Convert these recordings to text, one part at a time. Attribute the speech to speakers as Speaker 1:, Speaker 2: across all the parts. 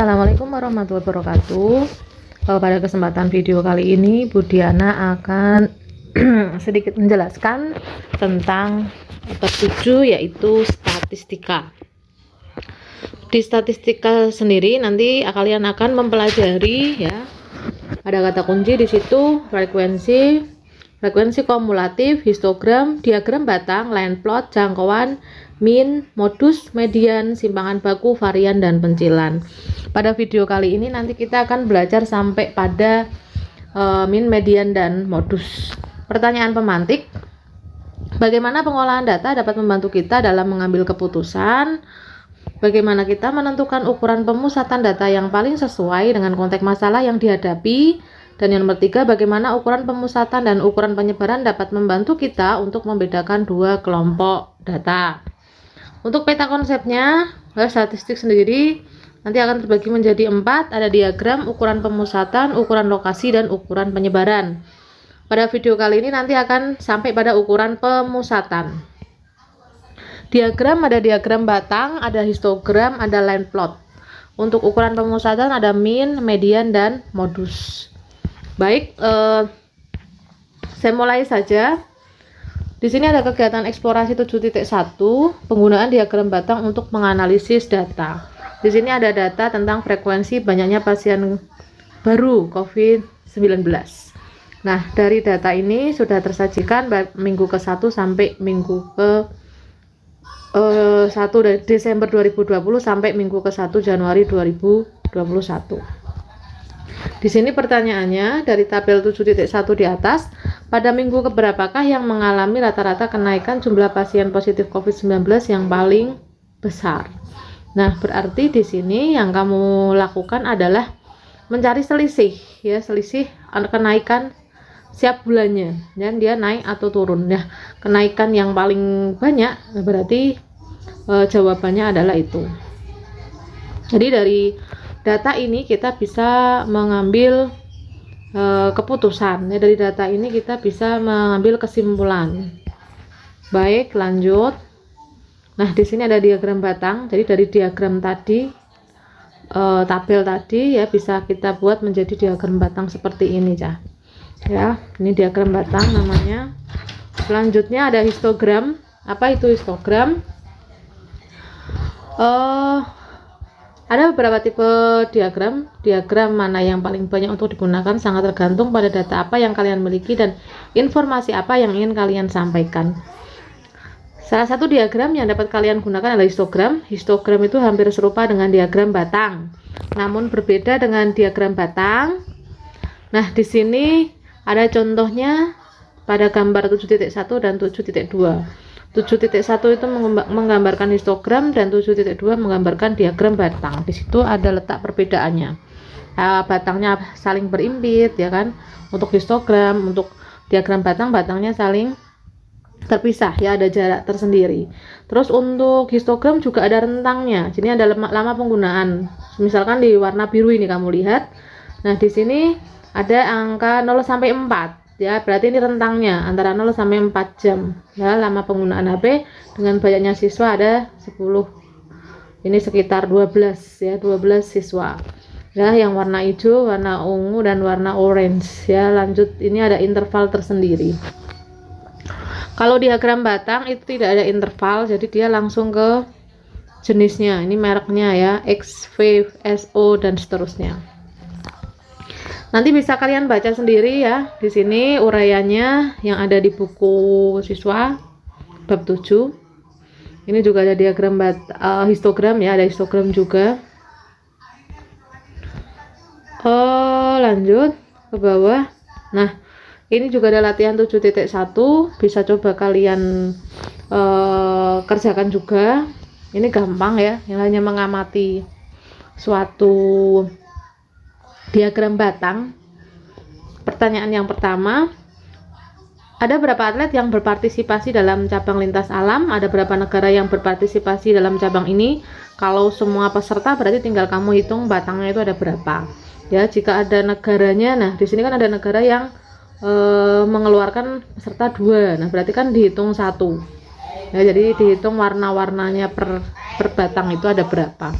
Speaker 1: Assalamualaikum warahmatullahi wabarakatuh. Pada kesempatan video kali ini Budiana akan sedikit menjelaskan tentang bab 7 yaitu statistika. Di statistika sendiri nanti kalian akan mempelajari ya, ada kata kunci di situ: frekuensi kumulatif, histogram, diagram batang, line plot, jangkauan, min, modus, median, simpangan baku, varian, dan pencilan. Pada video kali ini nanti kita akan belajar sampai pada min, median, dan modus. Pertanyaan pemantik: bagaimana pengolahan data dapat membantu kita dalam mengambil keputusan? Bagaimana kita menentukan ukuran pemusatan data yang paling sesuai dengan konteks masalah yang dihadapi? Dan yang ketiga, bagaimana ukuran pemusatan dan ukuran penyebaran dapat membantu kita untuk membedakan dua kelompok data. Untuk peta konsepnya, statistik sendiri nanti akan terbagi menjadi 4, ada diagram, ukuran pemusatan, ukuran lokasi, dan ukuran penyebaran. Pada video kali ini nanti akan sampai pada ukuran pemusatan. Diagram, ada diagram batang, ada histogram, ada line plot. Untuk ukuran pemusatan ada min, median, dan modus. Baik, saya mulai saja. Di sini ada kegiatan eksplorasi 7.1, penggunaan diagram batang untuk menganalisis data. Di sini ada data tentang frekuensi banyaknya pasien baru COVID-19. Nah, dari data ini sudah tersajikan minggu ke-1 sampai minggu ke-1 Desember 2020 sampai minggu ke-1 Januari 2021. Di sini pertanyaannya, dari tabel 7.1 di atas, pada minggu keberapakah yang mengalami rata-rata kenaikan jumlah pasien positif COVID-19 yang paling besar? Nah, berarti di sini yang kamu lakukan adalah mencari selisih ya, selisih kenaikan setiap bulannya, dan dia naik atau turun. Ya, kenaikan yang paling banyak berarti jawabannya adalah itu. Jadi dari data ini kita bisa mengambil keputusan. Ya, dari data ini kita bisa mengambil kesimpulan. Baik, lanjut. Nah, di sini ada diagram batang. Jadi dari diagram tadi, tabel tadi ya, bisa kita buat menjadi diagram batang seperti ini ya. Ya, ini diagram batang namanya. Selanjutnya ada histogram. Apa itu histogram? Ada beberapa tipe diagram. Diagram mana yang paling banyak untuk digunakan sangat tergantung pada data apa yang kalian miliki dan informasi apa yang ingin kalian sampaikan. Salah satu diagram yang dapat kalian gunakan adalah histogram. Histogram itu hampir serupa dengan diagram batang, namun berbeda dengan diagram batang. Nah, di sini ada contohnya pada gambar 7.1 dan 7.2. 7.1 itu menggambarkan histogram dan 7.2 menggambarkan diagram batang. Di situ ada letak perbedaannya. Batangnya saling berimpit ya kan. Untuk histogram, untuk diagram batang, batangnya saling terpisah ya, ada jarak tersendiri. Terus untuk histogram juga ada rentangnya. Jadi ada lama penggunaan. Misalkan di warna biru ini kamu lihat. Nah, di sini ada angka 0 sampai 4. Ya, berarti ini rentangnya antara 0 sampai 4 jam. Ya, lama penggunaan HP dengan banyaknya siswa ada 10. Ini sekitar 12 ya, 12 siswa. Ya, yang warna hijau, warna ungu, dan warna orange ya. Lanjut, ini ada interval tersendiri. Kalau diagram batang itu tidak ada interval, jadi dia langsung ke jenisnya. Ini mereknya ya, X, V, SO, dan seterusnya. Nanti bisa kalian baca sendiri ya. Di sini uraiannya yang ada di buku siswa bab 7. Ini juga ada diagram histogram ya, ada histogram juga. Lanjut ke bawah. Nah, ini juga ada latihan 7.1, bisa coba kalian kerjakan juga. Ini gampang ya, yang hanya mengamati suatu diagram batang. Pertanyaan yang pertama, ada berapa atlet yang berpartisipasi dalam cabang lintas alam? Ada berapa negara yang berpartisipasi dalam cabang ini? Kalau semua peserta berarti tinggal kamu hitung batangnya itu ada berapa. Ya, jika ada negaranya, nah di sini kan ada negara yang mengeluarkan peserta 2, nah berarti kan dihitung 1 ya, jadi dihitung warna-warnanya per batang itu ada berapa.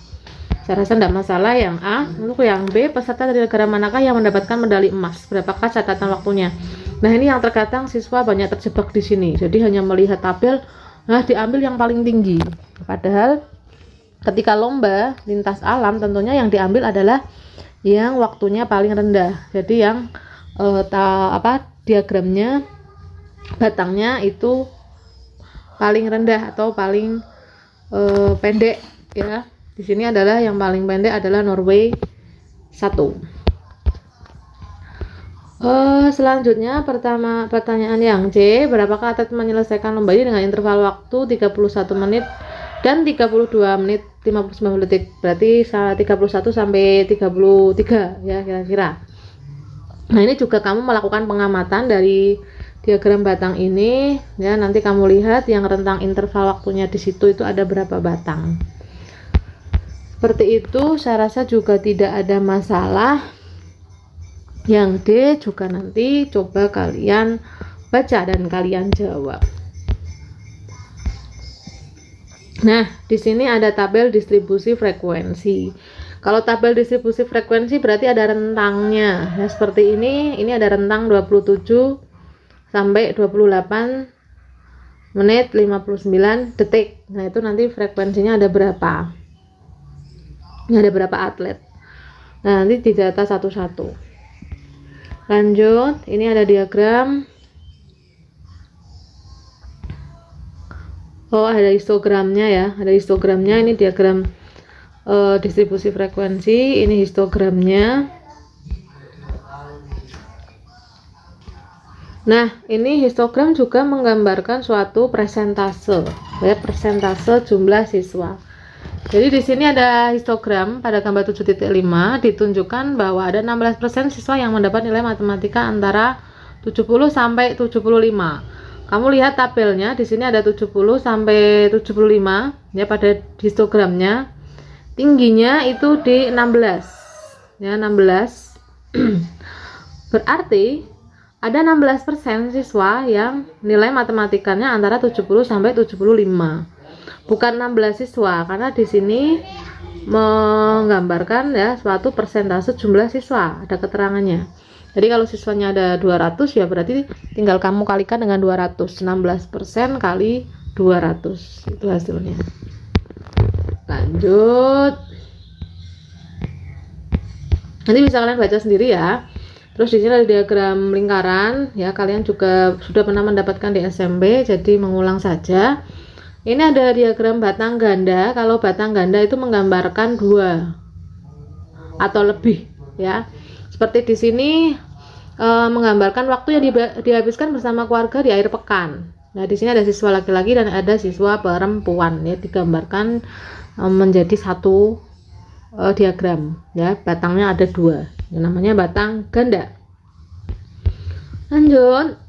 Speaker 1: Saya rasa tidak masalah yang A. Untuk yang B, peserta dari negara manakah yang mendapatkan medali emas? Berapakah catatan waktunya? Nah, ini yang terkadang siswa banyak terjebak di sini. Jadi hanya melihat tabel, nah diambil yang paling tinggi. Padahal ketika lomba lintas alam tentunya yang diambil adalah yang waktunya paling rendah. Jadi yang diagramnya batangnya itu paling rendah atau paling pendek ya. Di sini adalah yang paling pendek adalah Norway 1. Selanjutnya pertanyaan yang C, berapakah atlet menyelesaikan lomba ini dengan interval waktu 31 menit dan 32 menit 59 detik, berarti 31 sampai 33 ya kira-kira. Nah, ini juga kamu melakukan pengamatan dari diagram batang ini ya, nanti kamu lihat yang rentang interval waktunya di situ itu ada berapa batang. Seperti itu, saya rasa juga tidak ada masalah. Yang D juga nanti coba kalian baca dan kalian jawab. Nah, di sini ada tabel distribusi frekuensi. Kalau tabel distribusi frekuensi berarti ada rentangnya. Ya, seperti ini ada rentang 27 sampai 28 menit 59 detik. Nah, itu nanti frekuensinya ada berapa? Ada berapa atlet? Nah, nanti didata satu-satu. Lanjut, ini ada diagram. Oh, ada histogramnya ya. Ada histogramnya, ini diagram distribusi frekuensi, ini histogramnya. Nah, ini histogram juga menggambarkan suatu persentase, ya, persentase jumlah siswa. Jadi di sini ada histogram pada gambar 7.5 ditunjukkan bahwa ada 16% siswa yang mendapat nilai matematika antara 70 sampai 75. Kamu lihat tabelnya, di sini ada 70 sampai 75 ya pada histogramnya. Tingginya itu di 16. Ya, 16. Berarti ada 16% siswa yang nilai matematikanya antara 70 sampai 75. Bukan 16 siswa, karena di sini menggambarkan ya suatu persentase jumlah siswa, ada keterangannya. Jadi kalau siswanya ada 200 ya berarti tinggal kamu kalikan dengan 200. 16% kali 200 itu hasilnya. Lanjut. Nanti bisa kalian baca sendiri ya. Terus di sini ada diagram lingkaran ya, kalian juga sudah pernah mendapatkan di SMP, jadi mengulang saja. Ini ada diagram batang ganda. Kalau batang ganda itu menggambarkan 2 atau lebih ya. Seperti di sini menggambarkan waktu yang dihabiskan bersama keluarga di akhir pekan. Nah, di sini ada siswa laki-laki dan ada siswa perempuan ya, digambarkan menjadi satu diagram ya. Batangnya ada 2. Yang namanya batang ganda. Lanjut.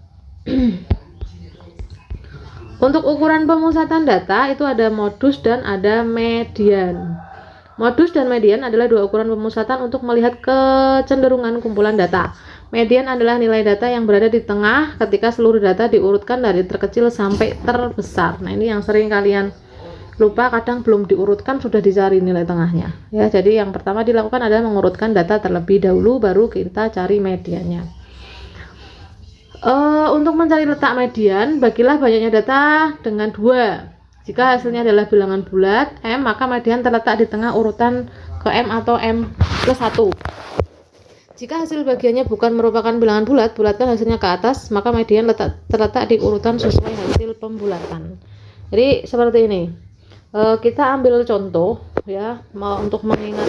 Speaker 1: Untuk ukuran pemusatan data itu ada modus dan ada median. Modus dan median adalah 2 ukuran pemusatan untuk melihat kecenderungan kumpulan data. Median adalah nilai data yang berada di tengah ketika seluruh data diurutkan dari terkecil sampai terbesar. Nah, ini yang sering kalian lupa, kadang belum diurutkan sudah dicari nilai tengahnya. Ya, jadi yang pertama dilakukan adalah mengurutkan data terlebih dahulu, baru kita cari mediannya. Untuk mencari letak median, bagilah banyaknya data dengan 2. Jika hasilnya adalah bilangan bulat M, maka median terletak di tengah urutan ke M atau M plus 1. Jika hasil bagiannya bukan merupakan bilangan bulat, bulatkan hasilnya ke atas, maka median terletak di urutan sesuai hasil pembulatan. Jadi seperti ini. Kita ambil contoh ya, untuk mengingat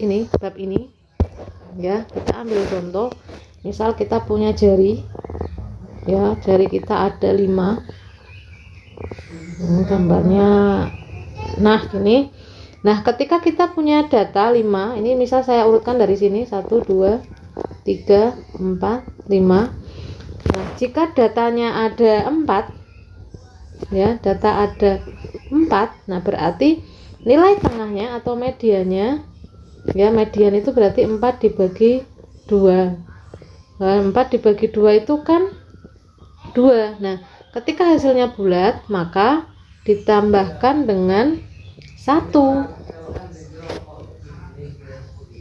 Speaker 1: ini bab ini ya. Kita ambil contoh. Misal kita punya jari ya, jari kita ada 5. Ini gambarnya. Nah, gini. Nah, ketika kita punya data 5, ini misal saya urutkan dari sini 1 2 3 4 5. Nah, jika datanya ada 4 ya, data ada 4, nah berarti nilai tengahnya atau mediannya ya, median itu berarti 4 dibagi 2. Nah, 4 dibagi 2 itu kan 2. Nah, ketika hasilnya bulat, maka ditambahkan dengan 1.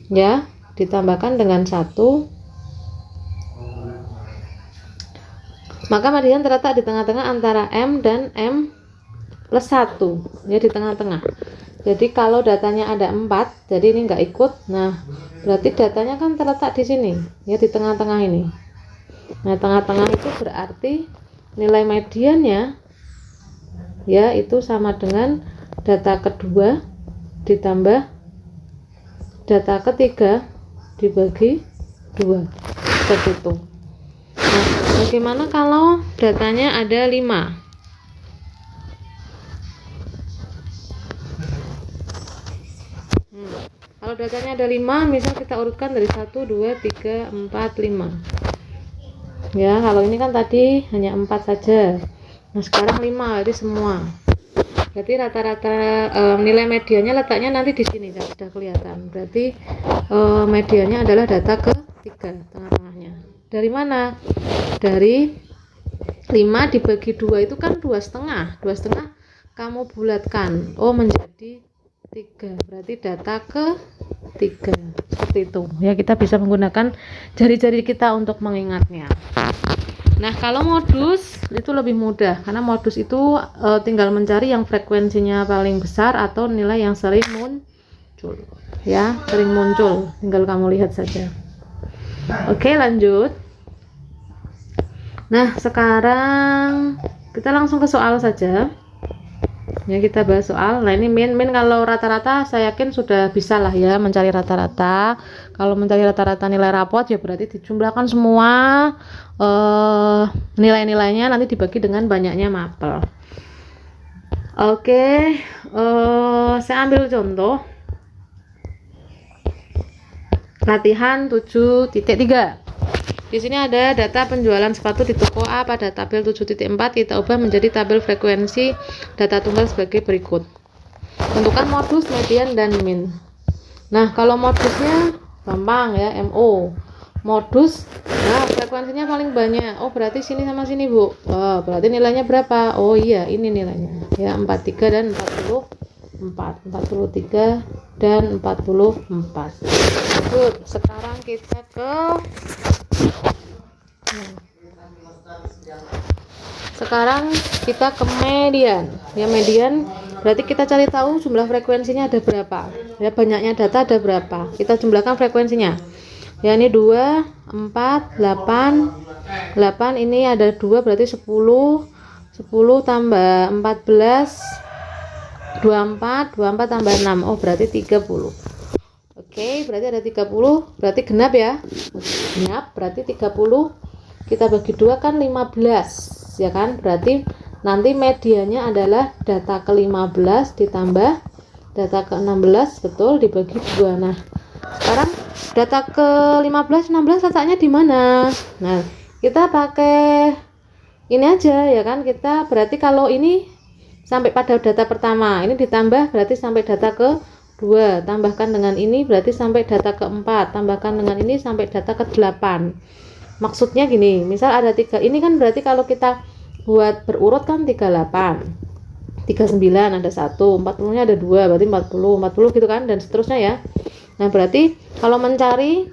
Speaker 1: ya, ditambahkan dengan 1, maka median terletak di tengah-tengah antara M dan M plus 1, ya, di tengah-tengah. Jadi kalau datanya ada 4, jadi ini nggak ikut. Nah, berarti datanya kan terletak di sini, ya, di tengah-tengah ini. Nah, tengah-tengah itu berarti nilai mediannya, ya, itu sama dengan data kedua ditambah data ketiga dibagi 2, seperti itu. Nah, bagaimana kalau datanya ada 5? Kalau datanya ada 5, misal kita urutkan dari 1, 2, 3, 4, 5. Ya, kalau ini kan tadi hanya 4 saja. Nah, sekarang 5, jadi semua. Berarti rata-rata nilai mediannya letaknya nanti di sini, sudah kelihatan. Berarti mediannya adalah data ketiga, tengah-tengahnya. Dari mana? Dari 5 dibagi 2 itu kan 2,5. 2,5 kamu bulatkan, menjadi 3, berarti data ketiga, seperti itu, ya. Kita bisa menggunakan jari-jari kita untuk mengingatnya. Nah, kalau modus itu lebih mudah, karena modus itu tinggal mencari yang frekuensinya paling besar atau nilai yang sering muncul, ya, sering muncul, tinggal kamu lihat saja. Oke, lanjut. Nah, sekarang kita langsung ke soal saja. Ya, kita bahas soal. Nah, ini min kalau rata-rata saya yakin sudah bisa lah, ya, mencari rata-rata. Kalau mencari rata-rata nilai rapot, ya berarti dijumlahkan semua nilai-nilainya, nanti dibagi dengan banyaknya mapel. Oke, saya ambil contoh latihan 7.3. Di sini ada data penjualan sepatu di toko A pada tabel 7.4, kita ubah menjadi tabel frekuensi data tunggal sebagai berikut. Tentukan modus, median, dan min. Nah, kalau modusnya gampang, ya, MO. Modus, nah, frekuensinya paling banyak. Berarti sini sama sini, Bu. Berarti nilainya berapa? Iya, ini nilainya. Ya, 43 dan 44. 43 dan 44. Good. Sekarang kita ke median. Ya, median berarti kita cari tahu jumlah frekuensinya ada berapa, ya, banyaknya data ada berapa, kita jumlahkan frekuensinya. Ya, ini 2, 4, 8, ini ada 2, berarti 10 tambah 14, 24 tambah 6, berarti 30. Oke, berarti ada 30, berarti genap, ya. Genap berarti 30 kita bagi 2 kan 15, ya kan? Berarti nanti mediannya adalah data ke-15 ditambah data ke-16, betul, dibagi 2. Nah, sekarang data ke-15, 16 letaknya di mana? Nah, kita pakai ini aja, ya kan? Kita berarti kalau ini sampai pada data pertama, ini ditambah berarti sampai data ke-2, tambahkan dengan ini berarti sampai data ke-4, tambahkan dengan ini sampai data ke-8. Maksudnya gini, misal ada 3, ini kan berarti kalau kita buat berurut kan 38, 39 ada 1, 40 nya ada 2, berarti 40 gitu kan, dan seterusnya, ya. Nah, berarti kalau mencari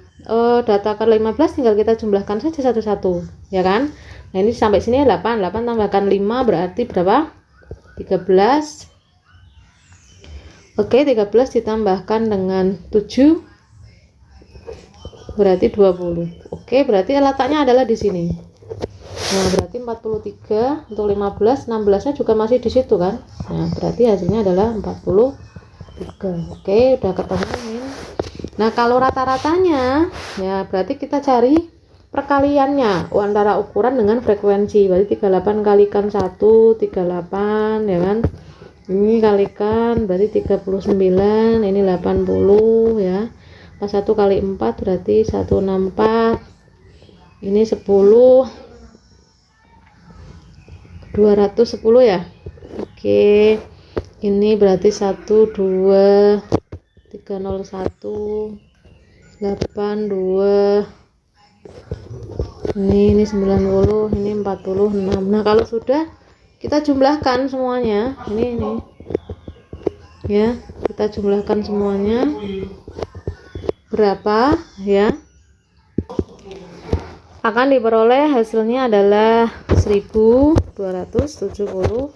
Speaker 1: data ke-15 tinggal kita jumlahkan saja satu-satu, ya kan. Nah, ini sampai sini 8 tambahkan 5 berarti berapa? 13. Oke, 13 ditambahkan dengan 7 berarti 20. Oke, berarti letaknya adalah di sini. Nah, berarti 43 untuk 15, 16-nya juga masih di situ kan. Nah, berarti hasilnya adalah 43. Oke, udah ketemu min. Nah, kalau rata-ratanya, ya berarti kita cari perkaliannya antara ukuran dengan frekuensi. Berarti 38 kalikan 1, 38, ya kan. Ini kalikan berarti 39, ini 80, ya. Pas 1 kali 4 berarti 164, ini 10, 210, ya. Oke, ini berarti 1, 2, 301, 82, ini 90, ini 46. Nah, kalau sudah kita jumlahkan semuanya, ini ya, kita jumlahkan semuanya berapa ya, akan diperoleh hasilnya adalah 1276.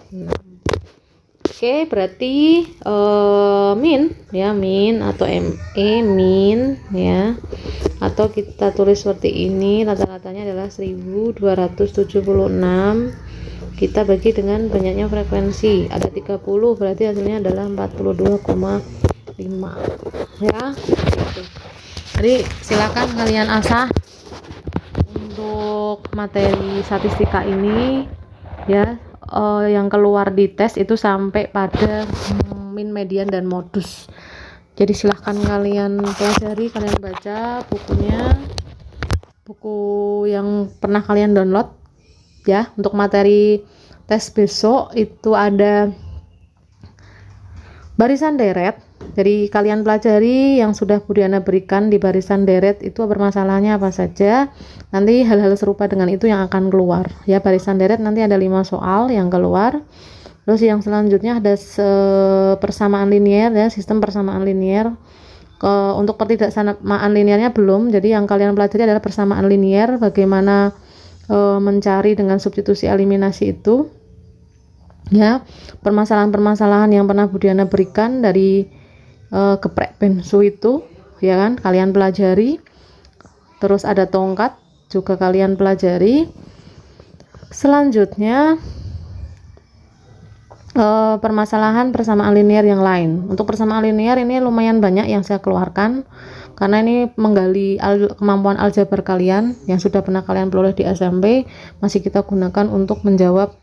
Speaker 1: Oke, berarti min ya, min atau ME min ya, atau kita tulis seperti ini, rata-ratanya adalah 1276. Kita bagi dengan banyaknya frekuensi, ada 30, berarti hasilnya adalah 42,5 ya. Jadi silakan kalian asah untuk materi statistika ini ya. Yang keluar di tes itu sampai pada min, median, dan modus. Jadi silahkan kalian pelajari, kalian baca bukunya, buku yang pernah kalian download ya. Untuk materi tes besok itu ada barisan deret. Jadi kalian pelajari yang sudah Bu Diana berikan di barisan deret itu bermasalahnya apa saja. Nanti hal-hal serupa dengan itu yang akan keluar ya. Barisan deret nanti ada 5 soal yang keluar. Terus yang selanjutnya ada persamaan linier ya, sistem persamaan linier. Untuk pertidaksamaan linearnya belum. Jadi yang kalian pelajari adalah persamaan linier, bagaimana mencari dengan substitusi eliminasi itu ya. Permasalahan-permasalahan yang pernah Bu Diana berikan dari geprek bensu itu ya kan, kalian pelajari. Terus ada tongkat juga kalian pelajari. Selanjutnya permasalahan persamaan linear yang lain. Untuk persamaan linear ini lumayan banyak yang saya keluarkan karena ini menggali kemampuan aljabar kalian yang sudah pernah kalian peroleh di SMP, masih kita gunakan untuk menjawab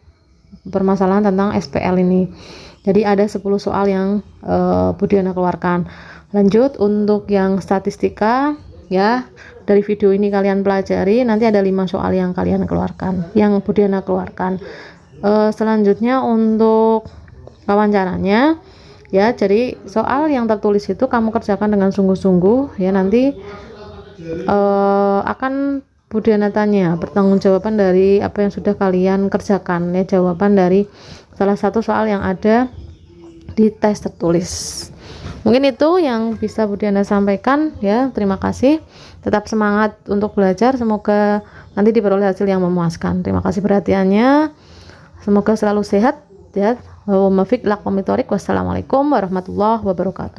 Speaker 1: permasalahan tentang SPL ini. Jadi ada 10 soal yang Bu Diana keluarkan. Lanjut untuk yang statistika ya, dari video ini kalian pelajari, nanti ada 5 soal yang kalian keluarkan, yang Bu Diana keluarkan. Selanjutnya untuk wawancaranya ya, jadi soal yang tertulis itu kamu kerjakan dengan sungguh-sungguh ya. Nanti akan Bu Diana tanya pertanggungjawaban dari apa yang sudah kalian kerjakan ya, jawaban dari salah satu soal yang ada di tes tertulis. Mungkin itu yang bisa Bu Diana sampaikan ya. Terima kasih, tetap semangat untuk belajar, semoga nanti diperoleh hasil yang memuaskan. Terima kasih perhatiannya, semoga selalu sehat ya. Wassalamualaikum warahmatullahi wabarakatuh.